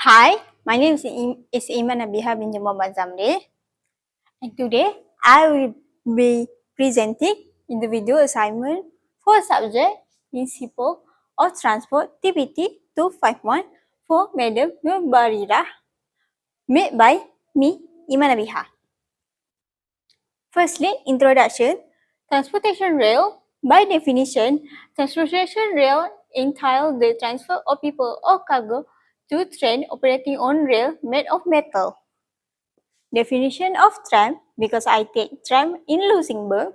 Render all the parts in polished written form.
Hi, my name is Iman Abiha bin Muhammad Zamri, and today I will be presenting in the video assignment for subject Principle of Transport TPT251 for Madam Nurbarira, made by me, Iman Abiha. Firstly, introduction. Transportation rail. By definition, transportation rail entails the transfer of people or cargo to train operating on rail made of metal. Definition of tram, because I take tram in Luxembourg,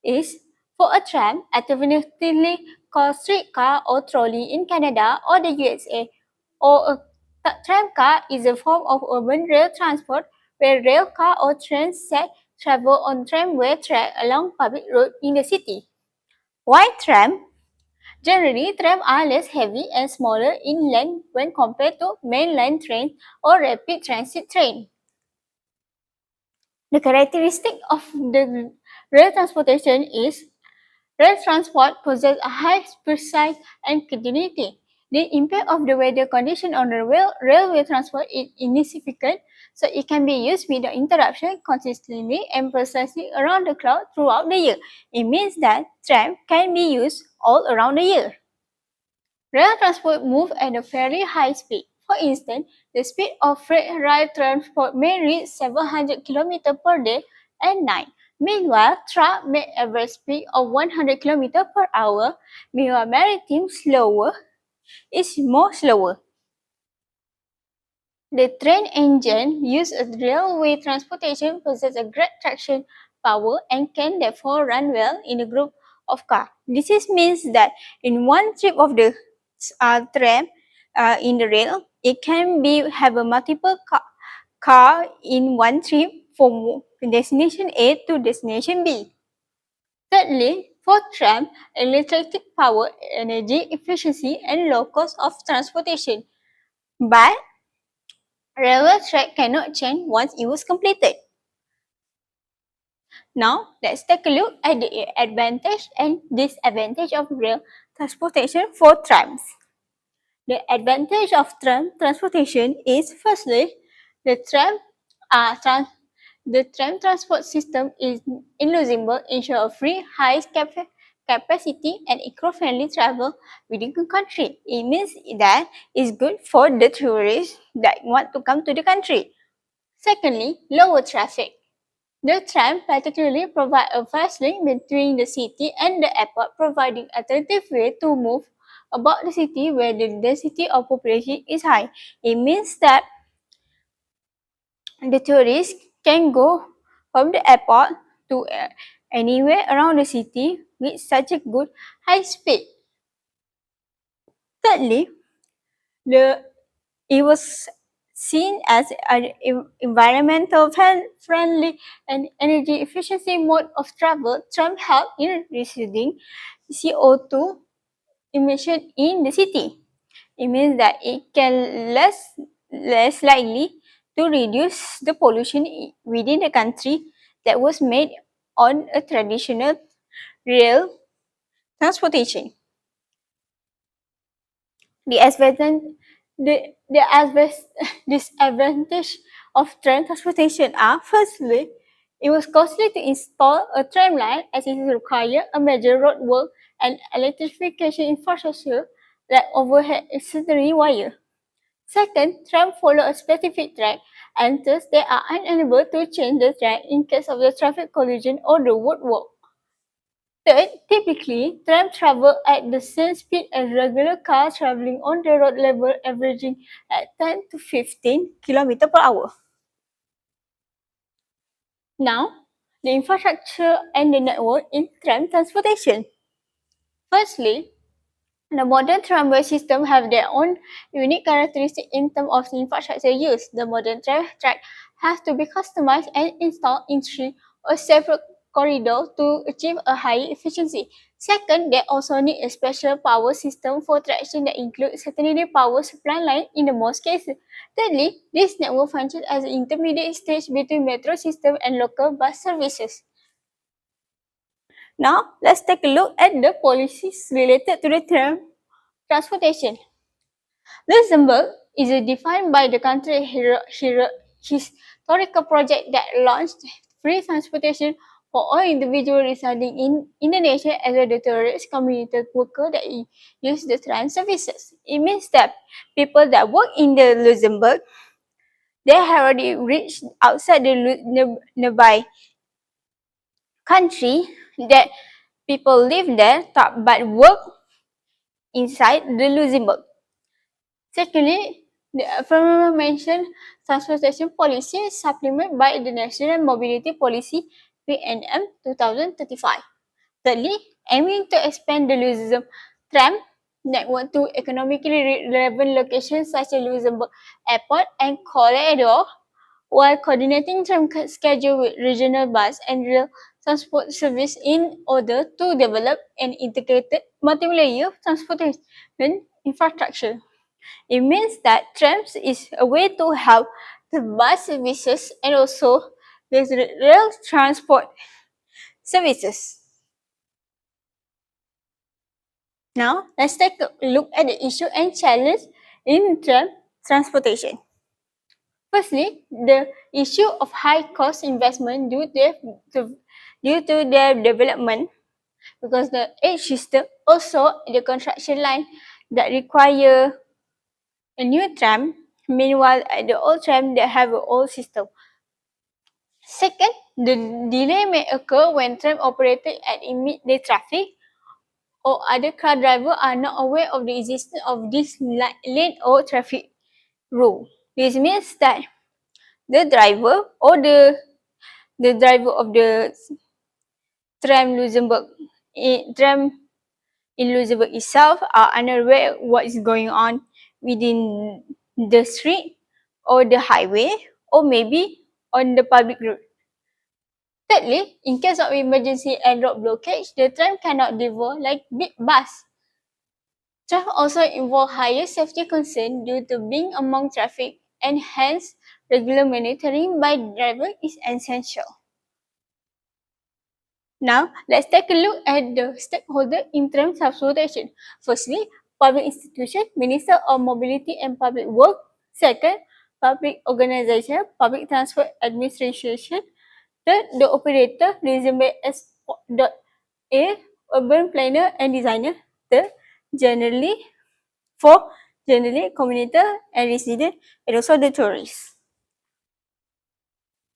is for a tram, alternatively called streetcar or trolley in Canada or the USA, or a tram car is a form of urban rail transport where rail car or train set travel on tramway track along public road in the city. Why tram? Generally, trams are less heavy and smaller in length when compared to mainline trains or rapid transit trains. The characteristic of the rail transportation is rail transport possesses a high precise and continuity. The impact of the weather condition on the railway transport is insignificant, so it can be used without interruption consistently and precisely around the clock throughout the year. It means that tram can be used all around the year. Rail transport moves at a fairly high speed. For instance, the speed of freight rail transport may reach 700 km per day at night. Meanwhile, truck may average speed of 100 km per hour. Meanwhile, maritime is more slower. The train engine used as railway transportation possesses a great traction power and can therefore run well in a group of cars. This means that in one trip of the tram in the rail, it can have a multiple car in one trip from destination A to destination B. Thirdly, for tram, electric power, energy efficiency, and low cost of transportation. But railway track cannot change once it was completed. Now, let's take a look at the advantage and disadvantage of rail transportation for trams. The advantage of tram transportation is firstly, the tram transport system in Luxembourg ensures a free, high capacity and eco-friendly travel within the country. It means that it's good for the tourists that want to come to the country. Secondly, lower traffic. The tram particularly provides a fast link between the city and the airport, providing alternative way to move about the city where the density of population is high. It means that the tourists can go from the airport to anywhere around the city with such a good high speed. Thirdly, it was seen as an environmental friendly and energy efficiency mode of travel. Tram help in reducing CO2 emission in the city. It means that it can less likely to reduce the pollution within the country that was made on a traditional rail transportation. The disadvantage of tram transportation are firstly, it was costly to install a tram line as it required a major road work and electrification infrastructure like overhead auxiliary wire. Second, tram follow a specific track and thus they are unable to change the track in case of the traffic collision or the road work. Third, typically, tram travel at the same speed as regular cars traveling on the road level, averaging at 10 to 15 km per hour. Now, the infrastructure and the network in tram transportation. Firstly, the modern tramway system have their own unique characteristics in terms of infrastructure use. The modern tram track has to be customized and installed in three or several corridors to achieve a high efficiency. Second, they also need a special power system for traction that includes secondary power supply line in the most cases. Thirdly, this network functions as an intermediate stage between metro system and local bus services. Now, let's take a look at the policies related to the tram transportation. Luxembourg is defined by the country historical project that launched free transportation for all individuals residing in Indonesia as well as the tourist community worker that use the tram services. It means that people that work in the Luxembourg, they have already reached outside the nearby country that people live there but work inside the Luxembourg. Secondly, the aforementioned transportation policy is supplemented by the National Mobility Policy (PNM) 2035. Thirdly, aiming to expand the Luxembourg tram network to economically relevant locations such as Luxembourg Airport and Corridor, while coordinating tram schedule with regional bus and rail transport service in order to develop an integrated multi-layer transportation infrastructure. It means that trams is a way to help the bus services and also the rail transport services. Now, let's take a look at the issue and challenge in tram transportation. Firstly, the issue of high cost investment due to their development, because the age system also the construction line that require a new tram, meanwhile at the old tram they have an old system. Second, the delay may occur when tram operated at midday traffic or other car drivers are not aware of the existence of this lane or traffic rule. This means that the driver or the driver of the tram tram in Luxembourg itself are unaware what is going on within the street or the highway or maybe on the public road. Thirdly, in case of emergency and road blockage, the tram cannot deliver like big bus. Tram also involve higher safety concern due to being among traffic and hence regular monitoring by driver is essential. Now, let's take a look at the stakeholder in tram transportation. Firstly, public institution, Minister of Mobility and Public Work. Second, public organization, Public Transport Administration. Third, the operator, Luxembourg.a, urban planner and designer. Third, generally, fourth, generally, commuter and resident, and also the tourists.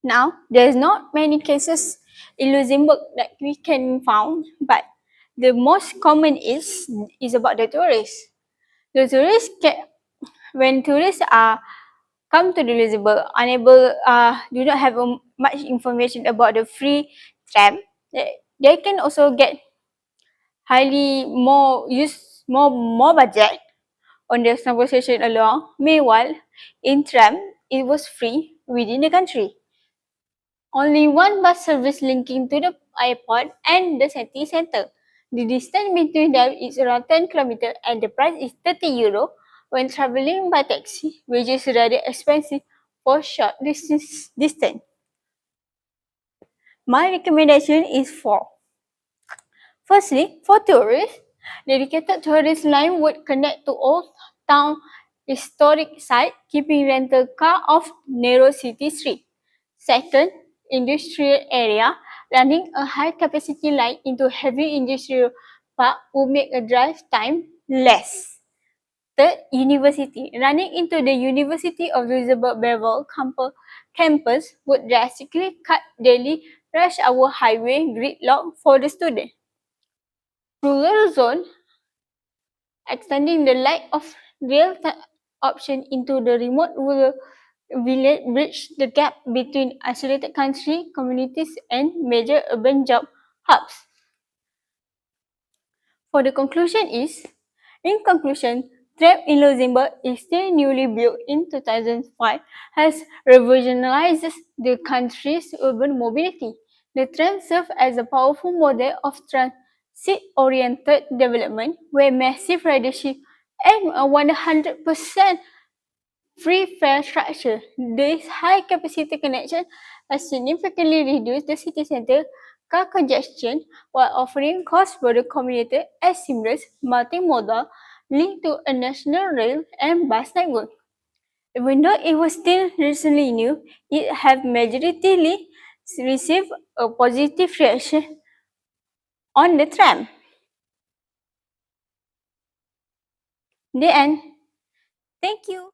Now, there's not many cases in Luxembourg that we can found, but the most common is about the tourists. The tourists when tourists are come to the Luxembourg, do not have much information about the free tram, they can also get highly more budget on the transportation along. Meanwhile, in tram, it was free within the country. Only one bus service linking to the airport and the city center. The distance between them is around 10 km and the price is €30 when traveling by taxi, which is rather expensive for short distance. My recommendation is for: firstly, for tourists, dedicated tourist line would connect to old town historic site, keeping rental car off narrow city street. Second, industrial area, running a high capacity line into heavy industrial park would make a drive time less. Third, university, running into the University of Luxembourg Bevel campus would drastically cut daily rush hour highway gridlock for the student. Rural zone, extending the lack of rail option into the remote rural village bridge the gap between isolated country communities and major urban job hubs. For the conclusion is, in conclusion, Tram in Luxembourg is still newly built in 2005, has revolutionized the country's urban mobility. The tram serves as a powerful model of transit-oriented development where massive ridership and a 100% free fare structure. This high-capacity connection has significantly reduced the city center car congestion while offering cross-border commuter a seamless multimodal link to a national rail and bus network. Even though it was still recently new, it have majoritarily received a positive reaction on the tram. The end. Thank you.